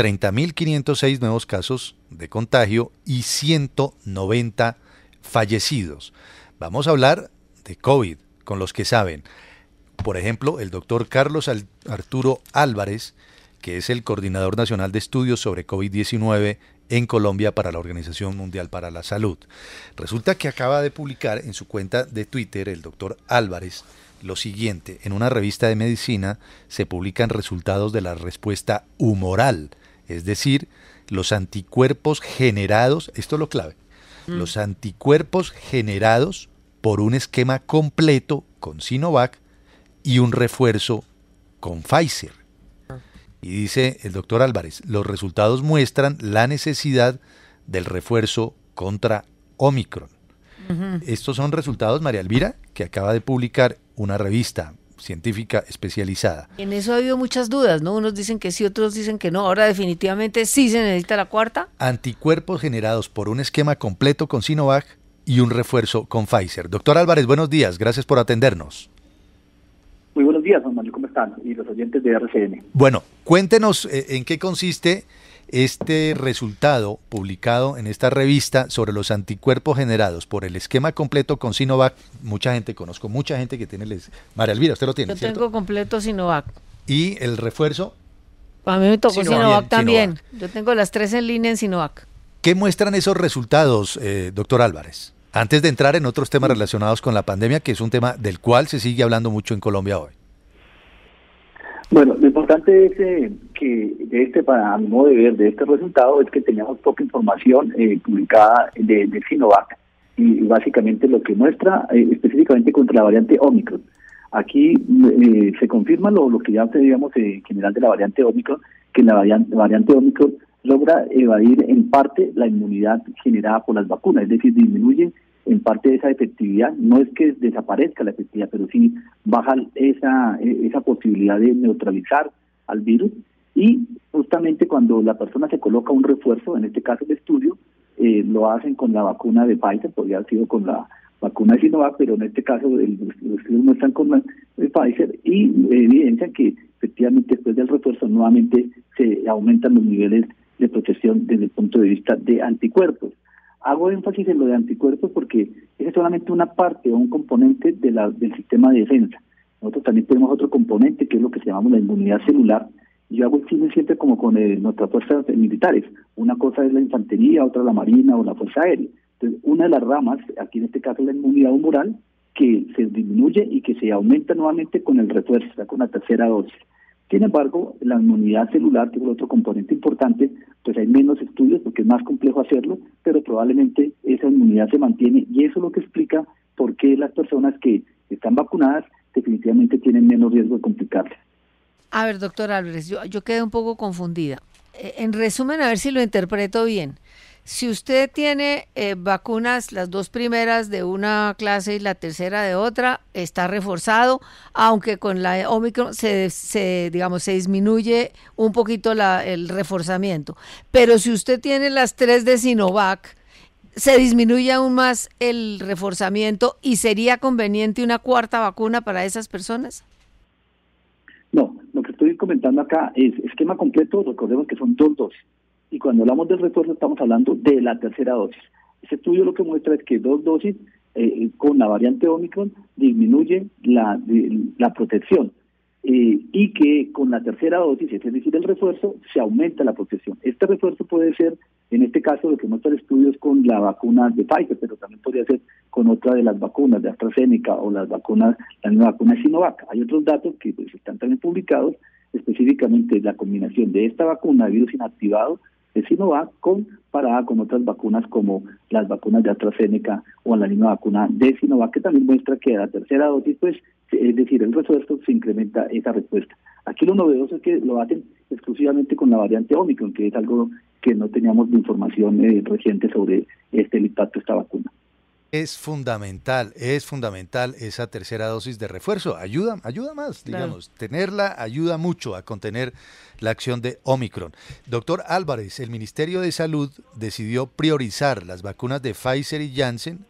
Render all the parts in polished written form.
30.506 nuevos casos de contagio y 190 fallecidos. Vamos a hablar de COVID con los que saben. Por ejemplo, el doctor Carlos Arturo Álvarez, que es el coordinador nacional de estudios sobre COVID-19 en Colombia para la Organización Mundial para la Salud. Resulta que acaba de publicar en su cuenta de Twitter el doctor Álvarez lo siguiente: en una revista de medicina se publican resultados de la respuesta humoral, es decir, los anticuerpos generados, esto es lo clave, los anticuerpos generados por un esquema completo con Sinovac y un refuerzo con Pfizer. Y dice el doctor Álvarez, los resultados muestran la necesidad del refuerzo contra Omicron. Estos son resultados, María Elvira, que acaba de publicar una revista científica especializada. En eso ha habido muchas dudas, ¿no? Unos dicen que sí, otros dicen que no. Ahora definitivamente sí se necesita la cuarta. Anticuerpos generados por un esquema completo con Sinovac y un refuerzo con Pfizer. Doctor Álvarez, buenos días, gracias por atendernos. Muy buenos días, Juan Manuel, ¿cómo están? Y los oyentes de RCN. Bueno, cuéntenos en qué consiste este resultado publicado en esta revista sobre los anticuerpos generados por el esquema completo con Sinovac. Conozco mucha gente que tiene María Elvira, usted lo tiene, Yo ¿cierto? tengo completo Sinovac. ¿Y el refuerzo? A mí me tocó Sinovac también. Sinovac. Yo tengo las 3 en línea en Sinovac. ¿Qué muestran esos resultados, doctor Álvarez? Antes de entrar en otros temas relacionados con la pandemia, que es un tema del cual se sigue hablando mucho en Colombia hoy. Bueno, lo importante es para mi modo de ver, de este resultado, es que teníamos poca información publicada de Sinovac, y básicamente lo que muestra específicamente contra la variante Omicron. Aquí se confirma lo que ya teníamos en general de la variante Omicron, que la variante Omicron logra evadir en parte la inmunidad generada por las vacunas, es decir, disminuye en parte de esa efectividad. No es que desaparezca la efectividad, pero sí baja esa posibilidad de neutralizar al virus, y justamente cuando la persona se coloca un refuerzo, en este caso el estudio, lo hacen con la vacuna de Pfizer, podría haber sido con la vacuna de Sinovac, pero en este caso los estudios muestran con la de Pfizer y evidencian que efectivamente después del refuerzo nuevamente se aumentan los niveles de protección desde el punto de vista de anticuerpos. Hago énfasis en lo de anticuerpos porque ese es solamente una parte o un componente del sistema de defensa. Nosotros también tenemos otro componente que es lo que llamamos la inmunidad celular. Yo hago el símil siempre como con nuestras fuerzas militares. Una cosa es la infantería, otra la marina o la fuerza aérea. Entonces, una de las ramas, aquí en este caso la inmunidad humoral, que se disminuye y que se aumenta nuevamente con el refuerzo, o sea, con la tercera dosis. Sin embargo, la inmunidad celular, que es otro componente importante, pues hay menos estudios porque es más complejo hacerlo, pero probablemente esa inmunidad se mantiene, y eso es lo que explica por qué las personas que están vacunadas definitivamente tienen menos riesgo de complicarse. A ver, doctor Álvarez, yo quedé un poco confundida. En resumen, a ver si lo interpreto bien. Si usted tiene vacunas, las 2 primeras de una clase y la tercera de otra, está reforzado, aunque con la Omicron se disminuye un poquito el reforzamiento. Pero si usted tiene las 3 de Sinovac, se disminuye aún más el reforzamiento, y sería conveniente una cuarta vacuna para esas personas. No, lo que estoy comentando acá es esquema completo. Recordemos que son 2 dosis. Y cuando hablamos del refuerzo estamos hablando de la tercera dosis. Ese estudio lo que muestra es que 2 dosis con la variante Omicron disminuye la protección, y que con la tercera dosis, es decir, el refuerzo, se aumenta la protección. Este refuerzo puede ser, en este caso, lo que muestra el estudio es con la vacuna de Pfizer, pero también podría ser con otra de las vacunas de AstraZeneca o la misma vacuna de Sinovac. Hay otros datos que pues están también publicados, específicamente la combinación de esta vacuna de virus inactivado de Sinovac comparada con otras vacunas como las vacunas de AstraZeneca o la misma vacuna de Sinovac, que también muestra que a la tercera dosis, pues, es decir, el refuerzo, se incrementa esa respuesta. Aquí lo novedoso es que lo hacen exclusivamente con la variante Omicron, que es algo que no teníamos de información reciente sobre el impacto de esta vacuna. Es fundamental esa tercera dosis de refuerzo. Ayuda más, digamos. Claro. Tenerla ayuda mucho a contener la acción de Omicron. Doctor Álvarez, el Ministerio de Salud decidió priorizar las vacunas de Pfizer y Janssen,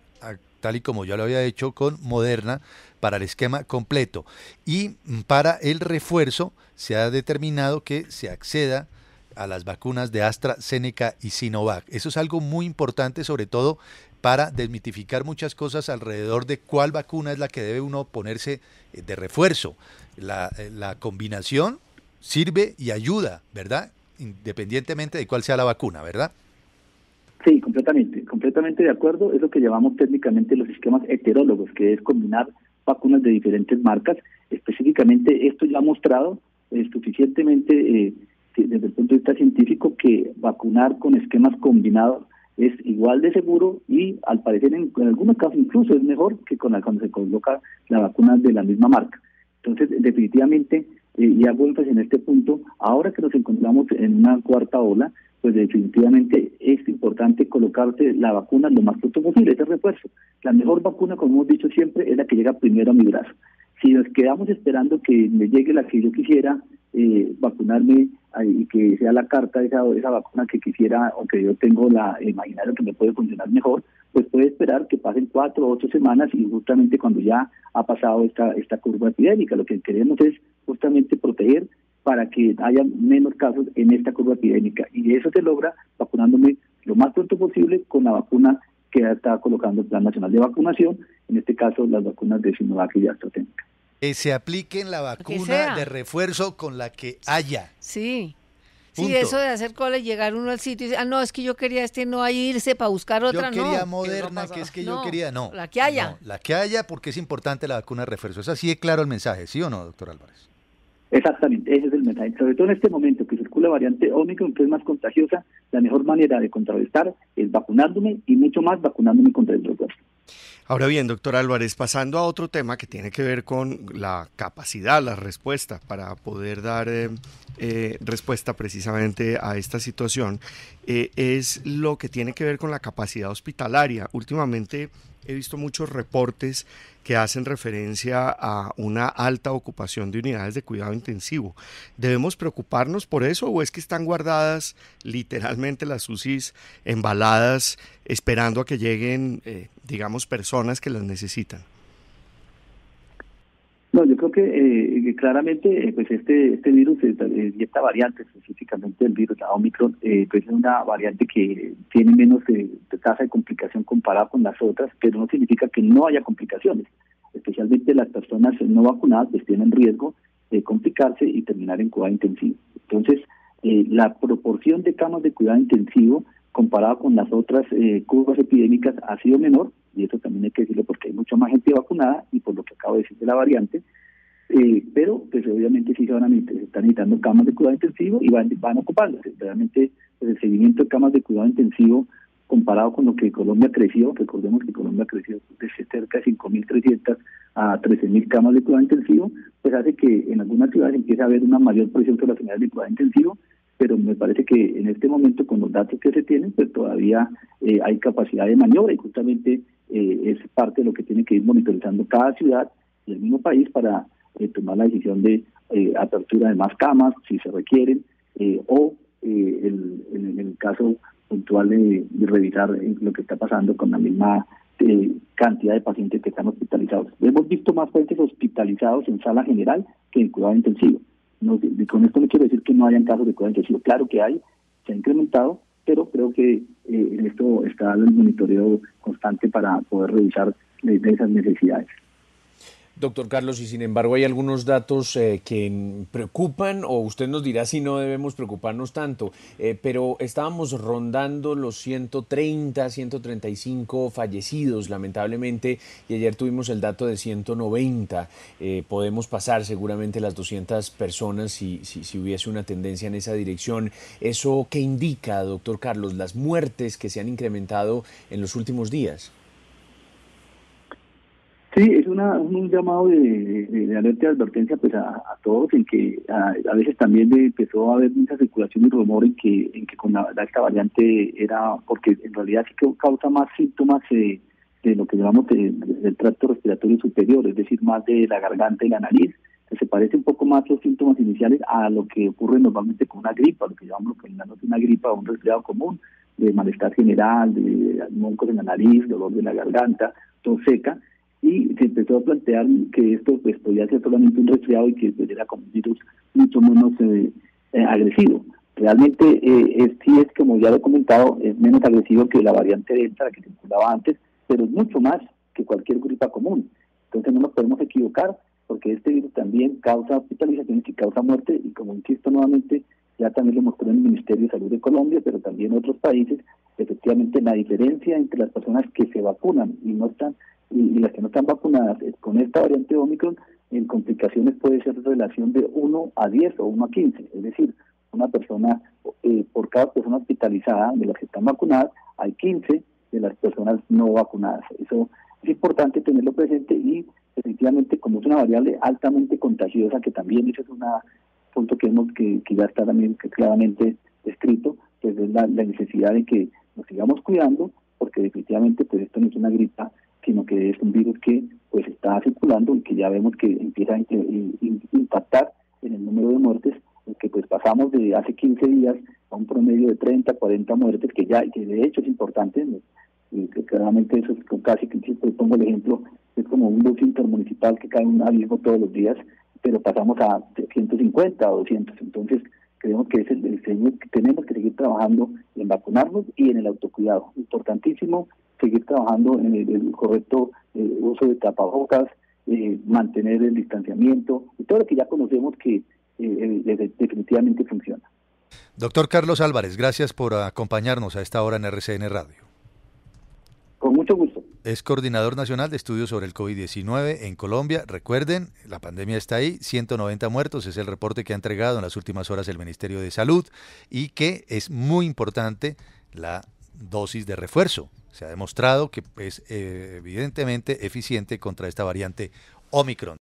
tal y como ya lo había hecho con Moderna, para el esquema completo. Y para el refuerzo se ha determinado que se acceda a las vacunas de AstraZeneca y Sinovac. Eso es algo muy importante, sobre todo para desmitificar muchas cosas alrededor de cuál vacuna es la que debe uno ponerse de refuerzo. La combinación sirve y ayuda, ¿verdad? Independientemente de cuál sea la vacuna, ¿verdad? Sí, completamente de acuerdo. Es lo que llamamos técnicamente los esquemas heterólogos, que es combinar vacunas de diferentes marcas. Específicamente esto ya ha mostrado suficientemente desde el punto de vista científico que vacunar con esquemas combinados es igual de seguro y al parecer en algunos casos incluso es mejor que cuando se coloca la vacuna de la misma marca. Entonces definitivamente, y hago énfasis en este punto, ahora que nos encontramos en una cuarta ola, pues definitivamente es importante colocarse la vacuna lo más pronto posible, ese refuerzo. La mejor vacuna, como hemos dicho siempre, es la que llega primero a mi brazo. Si nos quedamos esperando que me llegue la que yo quisiera vacunarme y que sea la carta esa vacuna que quisiera o que yo tengo la imaginario que me puede funcionar mejor, pues puede esperar que pasen 4 o 8 semanas y justamente cuando ya ha pasado esta curva epidémica. Lo que queremos es justamente proteger para que haya menos casos en esta curva epidémica y eso se logra vacunándome lo más pronto posible con la vacuna que ya está colocando el Plan Nacional de Vacunación, en este caso las vacunas de Sinovac y de AstraZeneca. Que se apliquen la vacuna de refuerzo con la que haya. Sí. Punto. Sí, eso de hacer cola y llegar uno al sitio y decir, no, es que yo quería no hay irse para buscar otra, yo quería no. Moderna, que es que yo quería, no. La que haya. No, la que haya, porque es importante la vacuna de refuerzo. Es así de claro el mensaje, ¿sí o no, doctor Álvarez? Exactamente, ese es el mensaje. Sobre todo en este momento que circula variante Omicron, que es más contagiosa, la mejor manera de contrarrestar es vacunándome y mucho más vacunándome contra el refuerzo. Ahora bien, doctor Álvarez, pasando a otro tema que tiene que ver con la capacidad, la respuesta para poder dar respuesta precisamente a esta situación, es lo que tiene que ver con la capacidad hospitalaria. Últimamente he visto muchos reportes que hacen referencia a una alta ocupación de unidades de cuidado intensivo. ¿Debemos preocuparnos por eso o es que están guardadas literalmente las UCIs embaladas esperando a que lleguen, digamos, personas que las necesitan? No, yo creo que claramente pues este virus y esta variante, específicamente el virus, la Omicron, pues es una variante que tiene menos tasa de complicación comparada con las otras, pero no significa que no haya complicaciones. Especialmente las personas no vacunadas pues tienen riesgo de complicarse y terminar en cuidado intensivo. Entonces, la proporción de camas de cuidado intensivo comparada con las otras curvas epidémicas ha sido menor, y eso también hay que decirlo porque hay mucha más gente vacunada y por lo que acabo de decir de la variante, pero pues obviamente sí se están necesitando camas de cuidado intensivo y van ocupándose. Realmente pues, el seguimiento de camas de cuidado intensivo comparado con lo que Colombia creció, recordemos que Colombia creció de cerca de 5.300 a 13.000 camas de cuidado intensivo, pues hace que en algunas ciudades empiece a haber una mayor presión sobre las unidades de cuidado intensivo, pero me parece que en este momento con los datos que se tienen, pues todavía hay capacidad de maniobra y justamente es parte de lo que tiene que ir monitorizando cada ciudad y el mismo país para tomar la decisión de apertura de más camas, si se requieren, o en el caso puntual de revisar lo que está pasando con la misma cantidad de pacientes que están hospitalizados. Hemos visto más pacientes hospitalizados en sala general que en cuidado intensivo. No, con esto no quiero decir que no hayan casos de cuidado intensivo, claro que hay, se ha incrementado, pero creo que en esto está el monitoreo constante para poder revisar de esas necesidades. Doctor Carlos, y sin embargo hay algunos datos que preocupan, o usted nos dirá si no debemos preocuparnos tanto, pero estábamos rondando los 130, 135 fallecidos, lamentablemente, y ayer tuvimos el dato de 190. Podemos pasar seguramente las 200 personas si hubiese una tendencia en esa dirección. ¿Eso qué indica, doctor Carlos, las muertes que se han incrementado en los últimos días? Sí, es un llamado de alerta y advertencia pues a todos, en que a veces también empezó a haber mucha circulación y rumor en que con esta variante era, porque en realidad sí que causa más síntomas de lo que llamamos del tracto respiratorio superior, es decir, más de la garganta y la nariz, que se parece un poco más los síntomas iniciales a lo que ocurre normalmente con una gripa, lo que llamamos una gripa o un resfriado común, de malestar general, de moncos en la nariz, dolor de la garganta, tos seca. Y se empezó a plantear que esto podía ser solamente un resfriado y que era como un virus mucho menos agresivo. Realmente sí es, como ya lo he comentado, es menos agresivo que la variante Delta, la que circulaba antes, pero es mucho más que cualquier gripa común. Entonces no nos podemos equivocar, porque este virus también causa hospitalizaciones y causa muerte, y como insisto nuevamente, ya también lo mostró en el Ministerio de Salud de Colombia, pero también en otros países, efectivamente la diferencia entre las personas que se vacunan y no están y las que no están vacunadas con esta variante Omicron, en complicaciones puede ser de relación de 1 a 10 o 1 a 15, es decir, una persona, por cada persona hospitalizada de las que están vacunadas, hay 15 de las personas no vacunadas. Eso es importante tenerlo presente, y efectivamente, como es una variable altamente contagiosa, que también ese es un punto que ya está también claramente escrito, pues es la necesidad de que nos sigamos cuidando, porque definitivamente pues esto no es una gripa, sino que es un virus que pues está circulando y que ya vemos que empieza a impactar en el número de muertes, que pues pasamos de hace 15 días a un promedio de 30, 40 muertes, que de hecho es importante, que claramente eso es casi que siempre pongo el ejemplo, es como un bus intermunicipal que cae en un abismo todos los días, pero pasamos a 150 o 200, entonces creemos que es el diseño que tenemos que seguir trabajando en vacunarnos y en el autocuidado. Importantísimo seguir trabajando en el correcto uso de tapabocas, mantener el distanciamiento y todo lo que ya conocemos que definitivamente funciona. Doctor Carlos Álvarez, gracias por acompañarnos a esta hora en RCN Radio. Con mucho gusto. Es coordinador nacional de estudios sobre el COVID-19 en Colombia. Recuerden, la pandemia está ahí, 190 muertos, es el reporte que ha entregado en las últimas horas el Ministerio de Salud, y que es muy importante la dosis de refuerzo. Se ha demostrado que es evidentemente eficiente contra esta variante Omicron.